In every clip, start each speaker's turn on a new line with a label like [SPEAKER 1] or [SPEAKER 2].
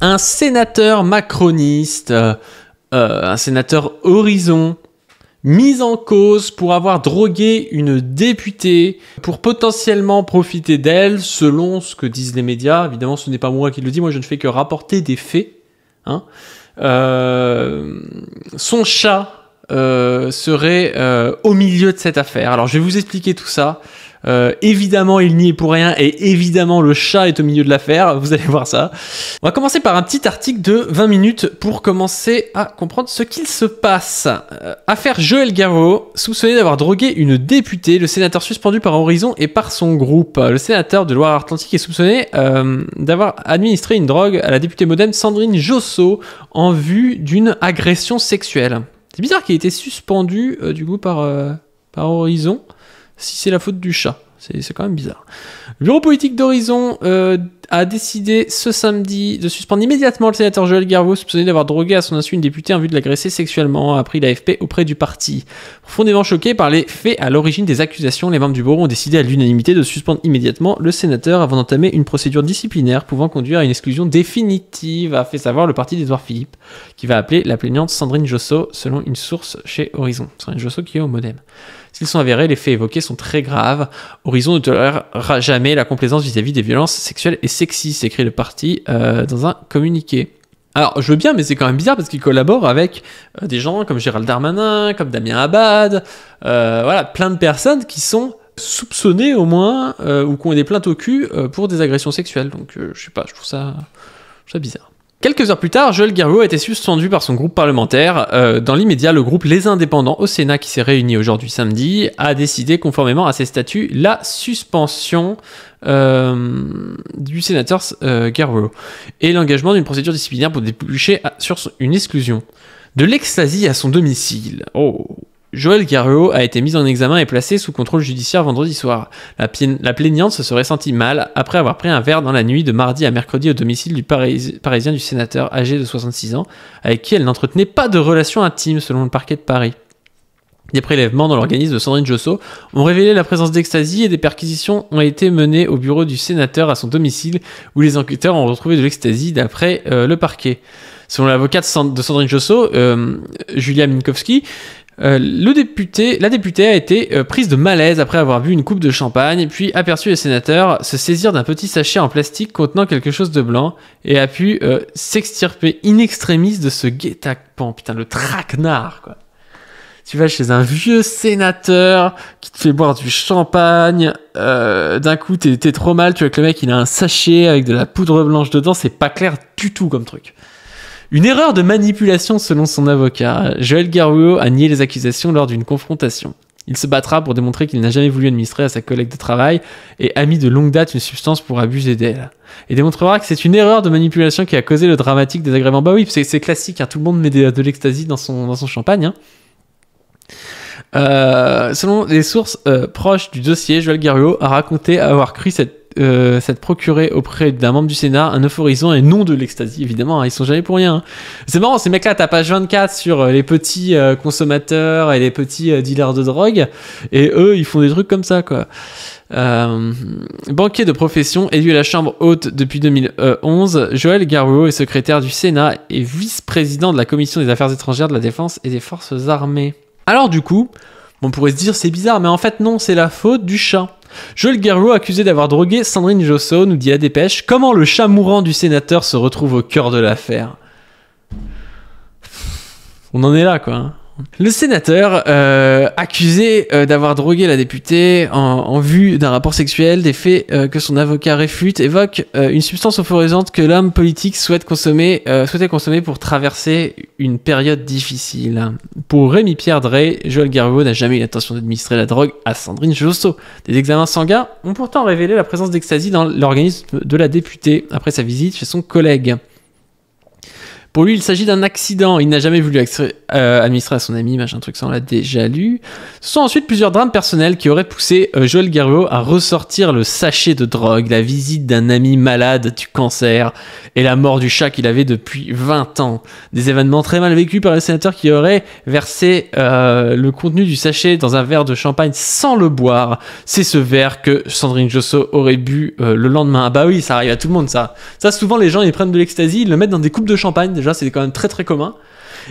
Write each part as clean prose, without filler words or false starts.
[SPEAKER 1] Un sénateur macroniste, un sénateur Horizon, mis en cause pour avoir drogué une députée pour potentiellement profiter d'elle, selon ce que disent les médias. Évidemment, ce n'est pas moi qui le dis, moi je ne fais que rapporter des faits. Hein. Son chat serait au milieu de cette affaire. Alors je vais vous expliquer tout ça. Évidemment, il n'y est pour rien et évidemment, le chat est au milieu de l'affaire. Vous allez voir ça. On va commencer par un petit article de 20 minutes pour commencer à comprendre ce qu'il se passe. Affaire Joël Garreau, soupçonné d'avoir drogué une députée, le sénateur suspendu par Horizon et par son groupe. Le sénateur de Loire-Atlantique est soupçonné d'avoir administré une drogue à la députée modem Sandrine Josso en vue d'une agression sexuelle. C'est bizarre qu'il ait été suspendu du coup par Horizon. Si c'est la faute du chat, c'est quand même bizarre. Le bureau politique d'Horizon a décidé ce samedi de suspendre immédiatement le sénateur Joël Garreau, soupçonné d'avoir drogué à son insu une députée en vue de l'agresser sexuellement, a appris l'AFP auprès du parti. Profondément choqués par les faits à l'origine des accusations, les membres du bureau ont décidé à l'unanimité de suspendre immédiatement le sénateur avant d'entamer une procédure disciplinaire pouvant conduire à une exclusion définitive, a fait savoir le parti d'Édouard Philippe, qui va appeler la plaignante Sandrine Josso, selon une source chez Horizon. Sandrine Josso qui est au modem. S'ils sont avérés, les faits évoqués sont très graves. Horizon ne tolérera jamais la complaisance vis-à-vis des violences sexuelles et sexistes, écrit le parti dans un communiqué. Alors, je veux bien, mais c'est quand même bizarre parce qu'il collabore avec des gens comme Gérald Darmanin, comme Damien Abad, voilà, plein de personnes qui sont soupçonnées au moins, ou qui ont des plaintes au cul pour des agressions sexuelles. Donc, je sais pas, je trouve ça bizarre. Quelques heures plus tard, Joël Garreau a été suspendu par son groupe parlementaire. Dans l'immédiat, le groupe Les Indépendants au Sénat, qui s'est réuni aujourd'hui samedi, a décidé, conformément à ses statuts, la suspension du sénateur Garreau et l'engagement d'une procédure disciplinaire pour déboucher sur une exclusion. De l'ecstasy à son domicile. Oh. Joël Garreau a été mis en examen et placé sous contrôle judiciaire vendredi soir. La plaignante se serait sentie mal après avoir pris un verre dans la nuit de mardi à mercredi au domicile du parisien du sénateur âgé de 66 ans, avec qui elle n'entretenait pas de relation intime selon le parquet de Paris. Des prélèvements dans l'organisme de Sandrine Josso ont révélé la présence d'ecstasy et des perquisitions ont été menées au bureau du sénateur à son domicile où les enquêteurs ont retrouvé de l'ecstasy d'après le parquet. Selon l'avocate de Sandrine Josso, Julia Minkowski, la députée a été prise de malaise après avoir bu une coupe de champagne, puis aperçu le sénateur se saisir d'un petit sachet en plastique contenant quelque chose de blanc et a pu s'extirper in extremis de ce guet-apens. Putain, le traquenard, quoi. Tu vas chez un vieux sénateur qui te fait boire du champagne, d'un coup t'es trop mal, tu vois que le mec il a un sachet avec de la poudre blanche dedans, c'est pas clair du tout comme truc. Une erreur de manipulation selon son avocat. Joël Garreau a nié les accusations lors d'une confrontation. Il se battra pour démontrer qu'il n'a jamais voulu administrer à sa collègue de travail et a mis de longue date une substance pour abuser d'elle. Et démontrera que c'est une erreur de manipulation qui a causé le dramatique désagrément. Bah oui, c'est classique, hein, tout le monde met de l'ecstasy dans son champagne. Hein. Selon les sources proches du dossier, Joël Garreau a raconté avoir cru s'être procuré auprès d'un membre du Sénat un euphorisant et non de l'ecstasy, évidemment, hein, ils sont jamais pour rien. Hein. C'est marrant, ces mecs-là, t'as page 24 sur les petits consommateurs et les petits dealers de drogue, et eux, ils font des trucs comme ça, quoi. Banquier de profession, élu à la Chambre haute depuis 2011, Joël Garreau est secrétaire du Sénat et vice-président de la Commission des Affaires étrangères, de la Défense et des Forces armées. Alors du coup, on pourrait se dire c'est bizarre, mais en fait non, c'est la faute du chat. Joël Garreau accusé d'avoir drogué Sandrine Josso, nous dit La Dépêche, comment le chat mourant du sénateur se retrouve au cœur de l'affaire. On en est là, quoi. Hein. Le sénateur, accusé d'avoir drogué la députée en vue d'un rapport sexuel, des faits que son avocat réfute, évoque une substance euphorisante que l'homme politique souhaitait consommer pour traverser une période difficile. Pour Rémi-Pierre Drey, Joël Garreau n'a jamais eu l'intention d'administrer la drogue à Sandrine Josso. Des examens sanguins ont pourtant révélé la présence d'ecstasy dans l'organisme de la députée après sa visite chez son collègue. Pour lui, il s'agit d'un accident. Il n'a jamais voulu administrer à son ami, machin truc, ça on l'a déjà lu. Ce sont ensuite plusieurs drames personnels qui auraient poussé Joël Guerriau à ressortir le sachet de drogue, la visite d'un ami malade du cancer et la mort du chat qu'il avait depuis 20 ans. Des événements très mal vécus par le sénateur qui aurait versé le contenu du sachet dans un verre de champagne sans le boire. C'est ce verre que Sandrine Josso aurait bu le lendemain. Ah bah oui, ça arrive à tout le monde ça. Ça souvent les gens ils prennent de l'ecstasy, ils le mettent dans des coupes de champagne. Déjà c'est quand même très très commun.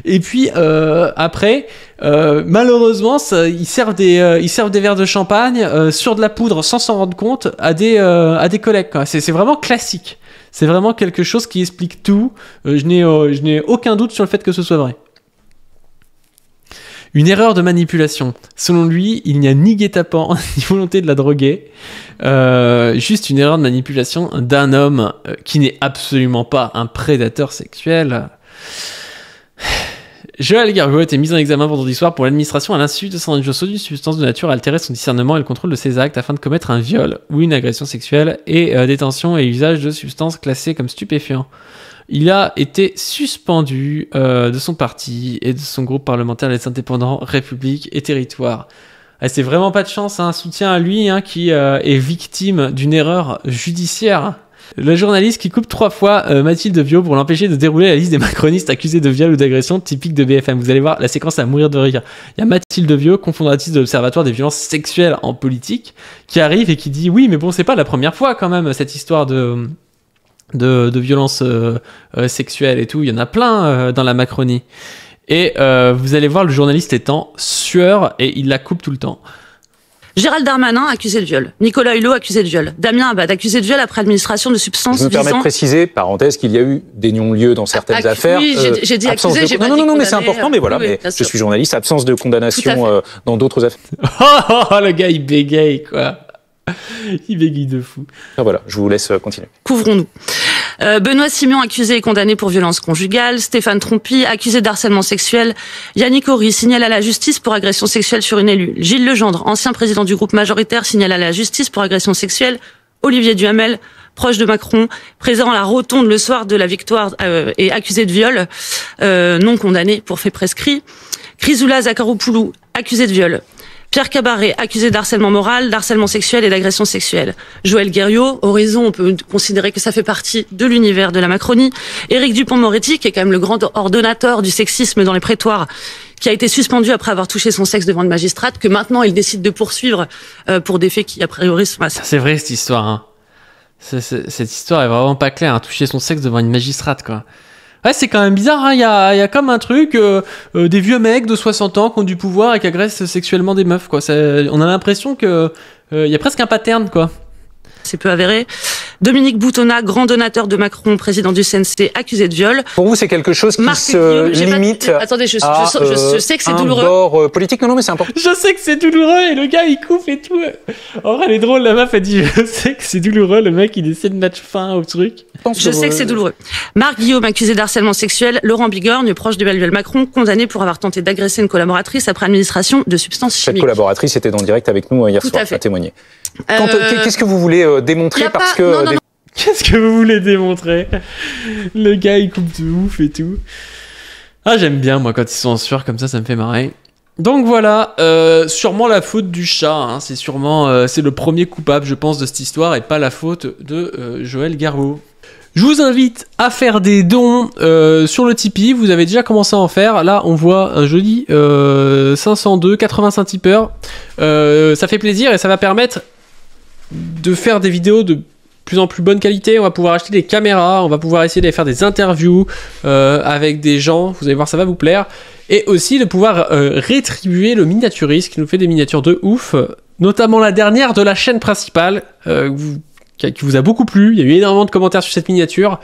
[SPEAKER 1] Et puis après, malheureusement, ils servent des verres de champagne sur de la poudre sans s'en rendre compte à des collègues. Quoi. C'est vraiment classique. C'est vraiment quelque chose qui explique tout. Je n'ai aucun doute sur le fait que ce soit vrai. Une erreur de manipulation. Selon lui, il n'y a ni guet-apens ni volonté de la droguer. Juste une erreur de manipulation d'un homme qui n'est absolument pas un prédateur sexuel. Joël Guerriau a été mis en examen vendredi soir pour l'administration à l'insu de Sandrine Josso d'une substance de nature à altérer son discernement et le contrôle de ses actes afin de commettre un viol ou une agression sexuelle et détention et usage de substances classées comme stupéfiants. Il a été suspendu de son parti et de son groupe parlementaire Les Indépendants, République et Territoire. C'est vraiment pas de chance, hein. Soutien à lui qui est victime d'une erreur judiciaire. Le journaliste qui coupe 3 fois Mathilde Viau pour l'empêcher de dérouler la liste des macronistes accusés de viol ou d'agression typique de BFM. Vous allez voir la séquence à mourir de rire. Il y a Mathilde Viau, cofondatrice de l'Observatoire des violences sexuelles en politique, qui arrive et qui dit oui mais bon c'est pas la première fois quand même cette histoire de violences sexuelles et tout. Il y en a plein dans la Macronie. Et vous allez voir le journaliste est en sueur et il la coupe tout le temps.
[SPEAKER 2] Gérald Darmanin, accusé de viol. Nicolas Hulot, accusé de viol. Damien Abad, accusé de viol après administration de substances
[SPEAKER 3] visant... Je me permets de préciser, parenthèse, qu'il y a eu des non-lieux dans certaines affaires.
[SPEAKER 2] Oui, j'ai dit accusé, j'ai pas dit
[SPEAKER 3] non, mais c'est important, mais voilà, mais je suis journaliste, absence de condamnation dans d'autres affaires.
[SPEAKER 1] Oh, le gars, il bégaye, quoi. Il bégaye de fou.
[SPEAKER 3] Ah, voilà, je vous laisse continuer.
[SPEAKER 2] Couvrons-nous. Benoît Simion, accusé et condamné pour violence conjugale. Stéphane Trompi, accusé d'harcèlement sexuel. Yannick Horry, signale à la justice pour agression sexuelle sur une élue. Gilles Legendre, ancien président du groupe majoritaire, signale à la justice pour agression sexuelle. Olivier Duhamel, proche de Macron, présent à la rotonde le soir de la victoire et accusé de viol, non condamné pour fait prescrit. Chrysoula Zakharopoulou, accusé de viol. Pierre Cabaret, accusé d'harcèlement moral, d'harcèlement sexuel et d'agression sexuelle. Joël Guerriau, Horizon, on peut considérer que ça fait partie de l'univers de la Macronie. Éric Dupond-Moretti, qui est quand même le grand ordonnateur du sexisme dans les prétoires, qui a été suspendu après avoir touché son sexe devant une magistrate, que maintenant il décide de poursuivre pour des faits qui, a priori, sont assez...
[SPEAKER 1] C'est vrai, cette histoire. Hein. Cette histoire est vraiment pas claire. Hein. Toucher son sexe devant une magistrate, quoi. Ouais, c'est quand même bizarre, hein. Il y a comme un truc, des vieux mecs de 60 ans qui ont du pouvoir et qui agressent sexuellement des meufs, quoi. On a l'impression que il y a presque un pattern, quoi.
[SPEAKER 2] C'est peu avéré. Dominique Boutonnat, grand donateur de Macron, président du CNC, accusé de viol.
[SPEAKER 3] Pour vous, c'est quelque chose qui se limite
[SPEAKER 2] Attendez, je sais que c'est douloureux.
[SPEAKER 3] Un bord politique, non, mais c'est important.
[SPEAKER 1] Je sais que c'est douloureux et le gars, il coupe et tout. En vrai, elle est drôle, la meuf, elle dit je sais que c'est douloureux, le mec, il essaie de mettre fin au truc.
[SPEAKER 2] Je sais que c'est douloureux. Marc Guillaume, accusé d'harcèlement sexuel. Laurent Bigorgne, proche d'Emmanuel Macron, condamné pour avoir tenté d'agresser une collaboratrice après administration de substances chimiques.
[SPEAKER 3] Cette collaboratrice était en direct avec nous hier soir, à témoigner. Qu'est-ce que vous voulez démontrer parce que...
[SPEAKER 1] Non. Qu'est-ce que vous voulez démontrer? Le gars, il coupe de ouf et tout. Ah, j'aime bien, moi, quand ils sont en sueur comme ça me fait marrer. Donc voilà, sûrement la faute du chat, hein. C'est sûrement c'est le premier coupable, je pense, de cette histoire et pas la faute de Joël Guerriau. Je vous invite à faire des dons sur le Tipeee, vous avez déjà commencé à en faire. Là, on voit un joli 502, 85 tipeurs. Ça fait plaisir et ça va permettre de faire des vidéos de plus en plus bonne qualité. On va pouvoir acheter des caméras, on va pouvoir essayer d'aller faire des interviews avec des gens, vous allez voir, ça va vous plaire. Et aussi de pouvoir rétribuer le miniaturiste qui nous fait des miniatures de ouf, notamment la dernière de la chaîne principale, qui vous a beaucoup plu. Il y a eu énormément de commentaires sur cette miniature.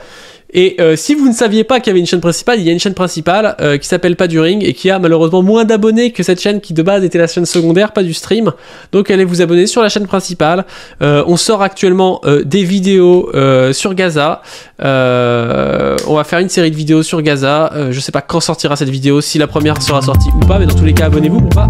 [SPEAKER 1] Et si vous ne saviez pas qu'il y avait une chaîne principale, il y a une chaîne principale qui s'appelle Pas du Ring et qui a malheureusement moins d'abonnés que cette chaîne qui de base était la chaîne secondaire, pas du stream. Donc allez vous abonner sur la chaîne principale. On sort actuellement des vidéos sur Gaza. On va faire une série de vidéos sur Gaza. Je sais pas quand sortira cette vidéo, si la première sera sortie ou pas, mais dans tous les cas abonnez-vous pour pas